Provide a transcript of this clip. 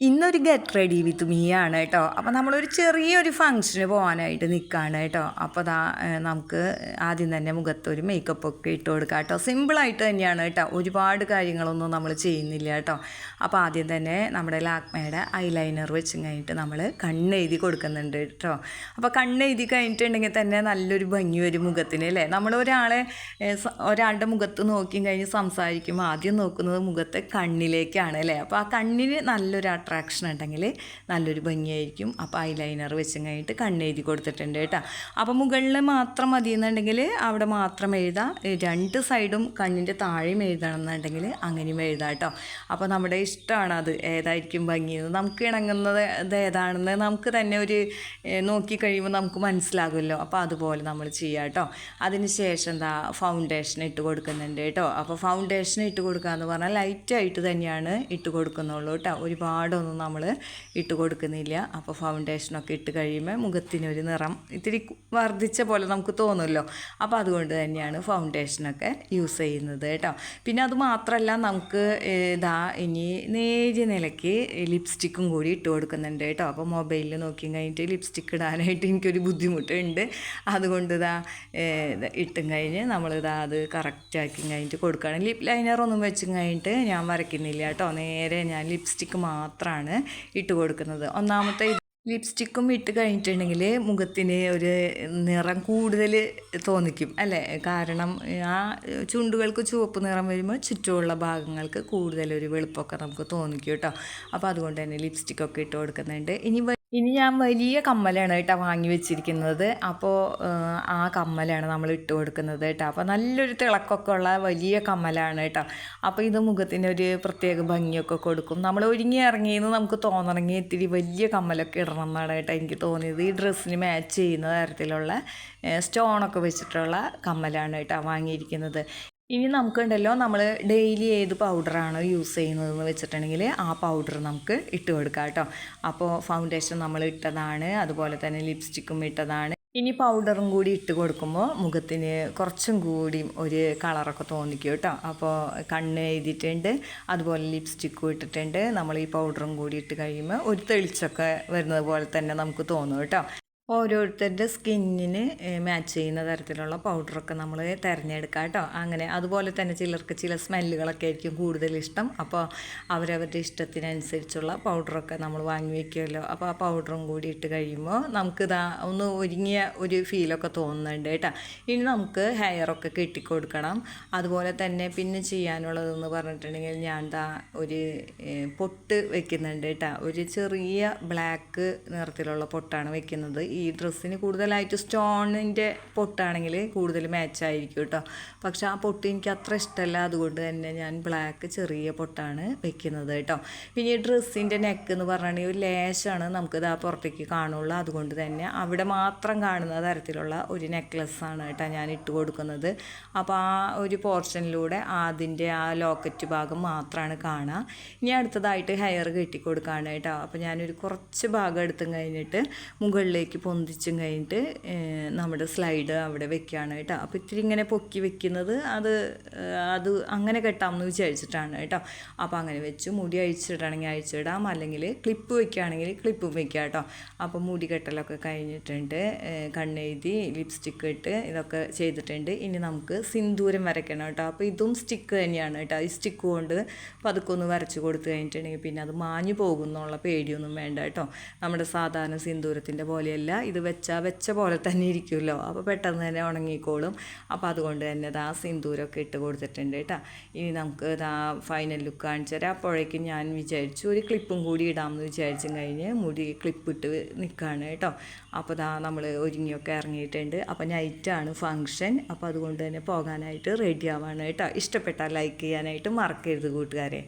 ഇന്നൊരു get ready with me ആണ് കേട്ടോ. അപ്പോൾ നമ്മളൊരു ചെറിയൊരു ഫംഗ്ഷന് പോകാനായിട്ട് നിൽക്കുകയാണ് കേട്ടോ. അപ്പോൾ നമുക്ക് ആദ്യം തന്നെ മുഖത്തൊരു മേക്കപ്പ് ഒക്കെ ഇട്ട് കൊടുക്കാം കേട്ടോ. സിമ്പിളായിട്ട് തന്നെയാണ് കേട്ടോ, ഒരുപാട് കാര്യങ്ങളൊന്നും നമ്മൾ ചെയ്യുന്നില്ല കേട്ടോ. അപ്പോൾ ആദ്യം തന്നെ നമ്മുടെ ലാക്മേയുടെ ഐലൈനർ വെച്ച് കഴിഞ്ഞിട്ട് നമ്മൾ കണ്ണെഴുതി കൊടുക്കുന്നുണ്ട് കേട്ടോ. അപ്പോൾ കണ്ണെഴുതി കഴിഞ്ഞിട്ടുണ്ടെങ്കിൽ തന്നെ നല്ലൊരു ഭംഗി വരും മുഖത്തിന് അല്ലേ. നമ്മൾ ഒരാളുടെ മുഖത്ത് നോക്കി കഴിഞ്ഞ് സംസാരിക്കുമ്പോൾ ആദ്യം നോക്കുന്നത് മുഖത്തെ കണ്ണിലേക്കാണ് അല്ലേ. അപ്പോൾ ആ കണ്ണിന് നല്ലൊരു അട്രാക്ഷൻ ഉണ്ടെങ്കിൽ നല്ലൊരു ഭംഗിയായിരിക്കും. അപ്പോൾ ഐലൈനർ വെച്ച് കഴിഞ്ഞിട്ട് കണ്ണെഴുതി കൊടുത്തിട്ടുണ്ട് കേട്ടോ. അപ്പോൾ മുകളിൽ മാത്രം മതി എന്നുണ്ടെങ്കിൽ അവിടെ മാത്രം എഴുതാം, രണ്ട് സൈഡും കണ്ണിൻ്റെ താഴെയും എഴുതണം എന്നുണ്ടെങ്കിൽ അങ്ങനെയും എഴുതാം കേട്ടോ. അപ്പോൾ നമ്മുടെ ഇഷ്ടമാണ് അത് ഏതായിരിക്കും ഭംഗിയെന്ന്, നമുക്ക് ഇണങ്ങുന്നത് ഏതാണെന്ന് നമുക്ക് തന്നെ ഒരു നോക്കി കഴിയുമ്പോൾ നമുക്ക് മനസ്സിലാകുമല്ലോ. അപ്പോൾ അതുപോലെ നമ്മൾ ചെയ്യാം കേട്ടോ. അതിന് ശേഷം ഫൗണ്ടേഷൻ ഇട്ട് കൊടുക്കുന്നുണ്ട് കേട്ടോ. അപ്പോൾ ഫൗണ്ടേഷൻ ഇട്ട് കൊടുക്കുക എന്ന് പറഞ്ഞാൽ ലൈറ്റായിട്ട് തന്നെയാണ് ഇട്ട് കൊടുക്കുന്നുള്ളൂ കേട്ടോ, ഒരുപാടൊന്നും നമ്മൾ ഇട്ട് കൊടുക്കുന്നില്ല. അപ്പോൾ ഫൗണ്ടേഷനൊക്കെ ഇട്ട് കഴിയുമ്പോൾ മുഖത്തിനൊരു നിറം ഇത്തിരി വർദ്ധിച്ച പോലെ നമുക്ക് തോന്നുമല്ലോ. അപ്പോൾ അതുകൊണ്ട് തന്നെയാണ് ഫൗണ്ടേഷനൊക്കെ യൂസ് ചെയ്യുന്നത് കേട്ടോ. പിന്നെ അത് മാത്രമല്ല നമുക്ക് ഇനി നേരിയ നിലയ്ക്ക് ലിപ്സ്റ്റിക്കും കൂടി ഇട്ട് കൊടുക്കുന്നുണ്ട് കേട്ടോ. അപ്പോൾ മൊബൈലിൽ നോക്കി കഴിഞ്ഞിട്ട് ലിപ്സ്റ്റിക്ക് ഇടാനായിട്ട് എനിക്കൊരു ബുദ്ധിമുട്ടുണ്ട്. അതുകൊണ്ട് ഇട്ടും കഴിഞ്ഞ് അത് കറക്റ്റാക്കി കഴിഞ്ഞിട്ട് കൊടുക്കുകയാണ്. ലിപ് ലൈനറൊന്നും വെച്ചും കഴിഞ്ഞിട്ട് ഞാൻ വരയ്ക്കുന്നില്ല കേട്ടോ, നേരെ ഞാൻ ലിപ്സ്റ്റിക്ക് മാത്രമാണ് ഇട്ട് കൊടുക്കുന്നത്. ഒന്നാമത്തെ ലിപ്സ്റ്റിക്കും ഇട്ട് കഴിഞ്ഞിട്ടുണ്ടെങ്കിൽ മുഖത്തിന് ഒരു നിറം കൂടുതൽ തോന്നിക്കും അല്ലേ. കാരണം ആ ചുണ്ടുകൾക്ക് ചുവപ്പ് നിറം വരുമ്പോൾ ചുറ്റുമുള്ള ഭാഗങ്ങൾക്ക് കൂടുതലൊരു വെളുപ്പൊക്കെ നമുക്ക് തോന്നിക്കും കേട്ടോ. അപ്പോൾ അതുകൊണ്ട് തന്നെ ലിപ്സ്റ്റിക്കൊക്കെ ഇട്ട് കൊടുക്കുന്നുണ്ട്. ഇനി ഞാൻ വലിയ കമ്മലാണ് കേട്ടോ വാങ്ങി വെച്ചിരിക്കുന്നത്. അപ്പോൾ ആ കമ്മലാണ് നമ്മൾ ഇട്ട് കൊടുക്കുന്നത് കേട്ടോ. അപ്പോൾ നല്ലൊരു തിളക്കൊക്കെ ഉള്ള വലിയ കമ്മലാണ് കേട്ടോ. അപ്പോൾ ഇത് മുഖത്തിനൊരു പ്രത്യേക ഭംഗിയൊക്കെ കൊടുക്കും. നമ്മൾ ഒരുങ്ങി ഇറങ്ങിയെന്ന് നമുക്ക് തോന്നണമെങ്കിൽ ഇത്തിരി വലിയ കമ്മലൊക്കെ ഇടണം എന്നാണ് കേട്ടോ എനിക്ക് തോന്നിയത്. ഈ ഡ്രസ്സിന് മാച്ച് ചെയ്യുന്ന തരത്തിലുള്ള സ്റ്റോണൊക്കെ വെച്ചിട്ടുള്ള കമ്മലാണ് കേട്ടോ വാങ്ങിയിരിക്കുന്നത്. ഇനി നമുക്കുണ്ടല്ലോ, നമ്മൾ ഡെയിലി ഏത് പൗഡറാണ് യൂസ് ചെയ്യുന്നതെന്ന് വെച്ചിട്ടുണ്ടെങ്കിൽ ആ പൗഡർ നമുക്ക് ഇട്ട് കൊടുക്കാം കേട്ടോ. അപ്പോൾ ഫൗണ്ടേഷൻ നമ്മൾ ഇട്ടതാണ്, അതുപോലെ തന്നെ ലിപ്സ്റ്റിക്കും ഇട്ടതാണ്. ഇനി പൗഡറും കൂടി ഇട്ട് കൊടുക്കുമ്പോൾ മുഖത്തിന് കുറച്ചും കൂടി ഒരു കളറൊക്കെ തോന്നിക്കും കേട്ടോ. അപ്പോൾ കണ്ണ് എഴുതിയിട്ടുണ്ട്, അതുപോലെ ലിപ്സ്റ്റിക്കും ഇട്ടിട്ടുണ്ട്. നമ്മൾ ഈ പൗഡറും കൂടി ഇട്ട് കഴിയുമ്പോൾ ഒരു തെളിച്ചൊക്കെ വരുന്നത് പോലെ തന്നെ നമുക്ക് തോന്നും കേട്ടോ. ഓരോരുത്തരുടെ സ്കിന്നിന് മാച്ച് ചെയ്യുന്ന തരത്തിലുള്ള പൗഡറൊക്കെ നമ്മൾ തിരഞ്ഞെടുക്കുക കേട്ടോ. അങ്ങനെ അതുപോലെ തന്നെ ചിലർക്ക് ചില സ്മെല്ലുകളൊക്കെ ആയിരിക്കും കൂടുതൽ ഇഷ്ടം. അപ്പോൾ അവരവരുടെ ഇഷ്ടത്തിനനുസരിച്ചുള്ള പൗഡറൊക്കെ നമ്മൾ വാങ്ങി വയ്ക്കുമല്ലോ. അപ്പോൾ ആ പൗഡറും കൂടി ഇട്ട് കഴിയുമ്പോൾ നമുക്ക് ഒന്ന് ഒരുങ്ങിയ ഒരു ഫീലൊക്കെ തോന്നുന്നുണ്ട് കേട്ടോ. ഇനി നമുക്ക് ഹെയറൊക്കെ കെട്ടിക്കൊടുക്കണം. അതുപോലെ തന്നെ പിന്നെ ചെയ്യാനുള്ളതെന്ന് പറഞ്ഞിട്ടുണ്ടെങ്കിൽ ഞാൻ ഒരു പൊട്ട് വെക്കുന്നുണ്ട് കേട്ടോ. ഒരു ചെറിയ ബ്ലാക്ക് നിറത്തിലുള്ള പൊട്ടാണ് വെക്കുന്നത്. ഈ ഡ്രസ്സിന് കൂടുതലായിട്ട് സ്റ്റോണിൻ്റെ പൊട്ടാണെങ്കിൽ കൂടുതൽ മാച്ചായിരിക്കും കേട്ടോ. പക്ഷേ ആ പൊട്ട് എനിക്ക് അത്ര ഇഷ്ടമല്ല, അതുകൊണ്ട് തന്നെ ഞാൻ ബ്ലാക്ക് ചെറിയ പൊട്ടാണ് വെക്കുന്നത് കേട്ടോ. പിന്നെ ഈ ഡ്രസ്സിൻ്റെ നെക്ക് എന്ന് പറഞ്ഞിട്ടുണ്ടെങ്കിൽ ഒരു ലേശാണ് നമുക്ക് പുറത്തേക്ക് കാണുള്ളൂ. അതുകൊണ്ട് തന്നെ അവിടെ മാത്രം കാണുന്ന തരത്തിലുള്ള ഒരു നെക്ലസ്സാണ് കേട്ടോ ഞാൻ ഇട്ട് കൊടുക്കുന്നത്. അപ്പോൾ ആ ഒരു പോർഷനിലൂടെ അതിൻ്റെ ആ ലോക്കറ്റ് ഭാഗം മാത്രമാണ് കാണുക. ഇനി അടുത്തതായിട്ട് ഹെയർ കെട്ടിക്കൊടുക്കുകയാണ് കേട്ടോ. അപ്പോൾ ഞാനൊരു കുറച്ച് ഭാഗം എടുത്തും കഴിഞ്ഞിട്ട് മുകളിലേക്ക് പൊന്തിച്ചും കഴിഞ്ഞിട്ട് നമ്മുടെ സ്ലൈഡ് അവിടെ വെക്കുകയാണ് കേട്ടോ. അപ്പോൾ ഇത്തിരി ഇങ്ങനെ പൊക്കി വെക്കുന്നത് അത് അങ്ങനെ കെട്ടാമെന്ന് വിചാരിച്ചിട്ടാണ് കേട്ടോ. അപ്പോൾ അങ്ങനെ വെച്ചു. മുടി അഴിച്ചിടാണെങ്കിൽ അഴിച്ചിടാം, അല്ലെങ്കിൽ ക്ലിപ്പ് വെക്കുകയാണെങ്കിൽ ക്ലിപ്പും വെക്കുക കേട്ടോ. അപ്പോൾ മുടി കെട്ടലൊക്കെ കഴിഞ്ഞിട്ടുണ്ട്, കണ്ണെഴുതി ലിപ്സ്റ്റിക്ക് ഇട്ട് ഇതൊക്കെ ചെയ്തിട്ടുണ്ട്. ഇനി നമുക്ക് സിന്ദൂരം വരയ്ക്കണം കേട്ടോ. അപ്പോൾ ഇതും സ്റ്റിക്ക് തന്നെയാണ് കേട്ടോ. ഈ സ്റ്റിക്ക് കൊണ്ട് പതുക്കെ ഒന്ന് വരച്ച് കൊടുത്തു കഴിഞ്ഞിട്ടുണ്ടെങ്കിൽ പിന്നെ അത് മാഞ്ഞു പോകുന്നുള്ള പേടിയൊന്നും വേണ്ട കേട്ടോ. നമ്മുടെ സാധാരണ സിന്ദൂരത്തിൻ്റെ പോലെയല്ല, ഇത് വെച്ച പോലെ തന്നെ ഇരിക്കുമല്ലോ. അപ്പോൾ പെട്ടെന്ന് തന്നെ ഉണങ്ങിക്കോളും. അപ്പോൾ അതുകൊണ്ട് തന്നെ സിന്ദൂരമൊക്കെ ഇട്ട് കൊടുത്തിട്ടുണ്ട് കേട്ടോ. ഇനി നമുക്ക് ഫൈനൽ ലുക്ക് കാണിച്ചു തരാം. അപ്പോഴേക്കും ഞാൻ വിചാരിച്ചു ഒരു ക്ലിപ്പും കൂടി ഇടാമെന്ന് വിചാരിച്ചും കഴിഞ്ഞ് മുടി ക്ലിപ്പിട്ട് നിൽക്കുകയാണ് കേട്ടോ. അപ്പോൾ നമ്മൾ ഒരുങ്ങിയൊക്കെ ഇറങ്ങിയിട്ടുണ്ട്. അപ്പോൾ നൈറ്റാണ് ഫങ്ഷൻ. അപ്പോൾ അതുകൊണ്ട് തന്നെ പോകാനായിട്ട് റെഡി ആവാണ് കേട്ടോ. ഇഷ്ടപ്പെട്ടാൽ ലൈക്ക് ചെയ്യാനായിട്ട് മറക്കരുത് കൂട്ടുകാരെ.